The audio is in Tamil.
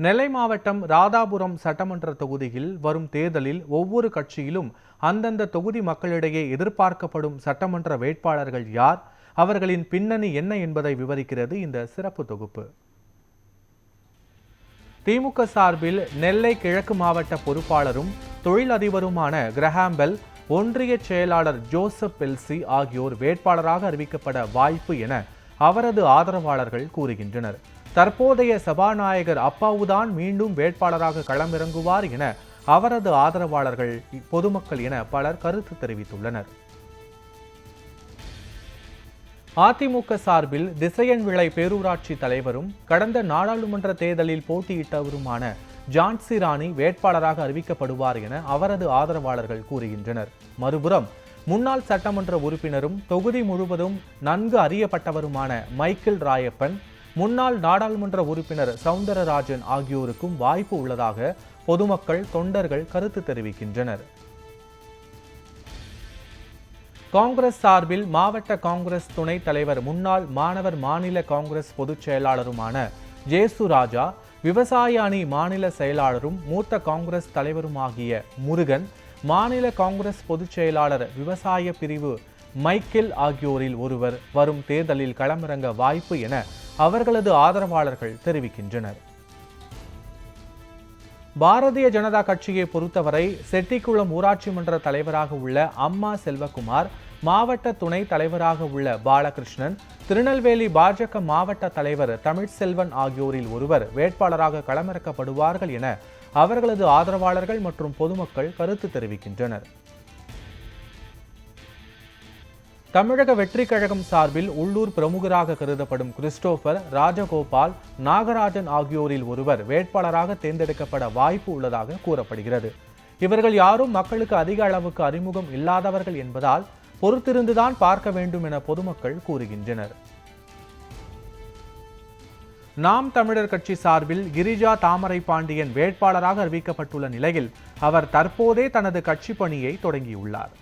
நெல்லை மாவட்டம் ராதாபுரம் சட்டமன்ற தொகுதியில் வரும் தேர்தலில் ஒவ்வொரு கட்சியிலும் அந்தந்த தொகுதி மக்களிடையே எதிர்பார்க்கப்படும் சட்டமன்ற வேட்பாளர்கள் யார், அவர்களின் பின்னணி என்ன என்பதை விவரிக்கிறது இந்த சிறப்பு தொகுப்பு. திமுக சார்பில் நெல்லை கிழக்கு மாவட்ட பொறுப்பாளரும் தொழிலதிபருமான கிரஹாம்பெல், ஒன்றிய செயலாளர் ஜோசப் பெல்சி ஆகியோர் வேட்பாளராக அறிவிக்கப்பட வாய்ப்பு என அவரது ஆதரவாளர்கள் கூறுகின்றனர். தற்போதைய சபாநாயகர் அப்பாவுதான் மீண்டும் வேட்பாளராக களமிறங்குவார் என அவரது ஆதரவாளர்கள், பொதுமக்கள் என பலர் கருத்து தெரிவித்துள்ளனர். அதிமுக சார்பில் திசையன்விளை பேரூராட்சி தலைவரும் கடந்த நாடாளுமன்ற தேர்தலில் போட்டியிட்டவருமான ஜான்சி ராணி வேட்பாளராக அறிவிக்கப்படுவார் என அவரது ஆதரவாளர்கள் கூறுகின்றனர். மறுபுறம் முன்னாள் சட்டமன்ற உறுப்பினரும் தொகுதி முழுவதும் நன்கு அறியப்பட்டவருமான மைக்கேல் ராயப்பன், முன்னாள் நாடாளுமன்ற உறுப்பினர் சவுந்தரராஜன் ஆகியோருக்கும் வாய்ப்பு உள்ளதாக பொதுமக்கள், தொண்டர்கள் கருத்து தெரிவிக்கின்றனர். காங்கிரஸ் சார்பில் மாவட்ட காங்கிரஸ் துணைத் தலைவர், முன்னாள் மாணவர் மாநில காங்கிரஸ் பொதுச் செயலாளருமான ஜேசு ராஜா, விவசாய அணி மாநில செயலாளரும் மூத்த காங்கிரஸ் தலைவருமாகிய முருகன், மாநில காங்கிரஸ் பொதுச் செயலாளர் விவசாய பிரிவு மைக்கேல் ஆகியோரில் ஒருவர் வரும் தேர்தலில் களமிறங்க வாய்ப்பு என அவர்களது ஆதரவாளர்கள் தெரிவிக்கின்றனர். பாரதிய ஜனதா கட்சியை பொறுத்தவரை செட்டிக்குளம் ஊராட்சி மன்ற தலைவராக உள்ள அம்மா செல்வகுமார், மாவட்ட துணைத் தலைவராக உள்ள பாலகிருஷ்ணன், திருநெல்வேலி பாஜக மாவட்ட தலைவர் தமிழ்செல்வன் ஆகியோரில் ஒருவர் வேட்பாளராக களமிறக்கப்படுவார்கள் என அவர்களது ஆதரவாளர்கள் மற்றும் பொதுமக்கள் கருத்து தெரிவிக்கின்றனர். தமிழக வெற்றி கழகம் சார்பில் உள்ளூர் பிரமுகராக கருதப்படும் கிறிஸ்டோபர், ராஜகோபால், நாகராஜன் ஆகியோரில் ஒருவர் வேட்பாளராக தேர்ந்தெடுக்கப்பட வாய்ப்பு உள்ளதாக கூறப்படுகிறது. இவர்கள் யாரும் மக்களுக்கு அதிக அளவுக்கு அறிமுகம் இல்லாதவர்கள் என்பதால் பொறுத்திருந்துதான் பார்க்க வேண்டும் என பொதுமக்கள் கூறுகின்றனர். நாம் தமிழர் கட்சி சார்பில் கிரிஜா தாமரை பாண்டியன் வேட்பாளராக அறிவிக்கப்பட்டுள்ள நிலையில் அவர் தற்போதே தனது கட்சி பணியை தொடங்கியுள்ளார்.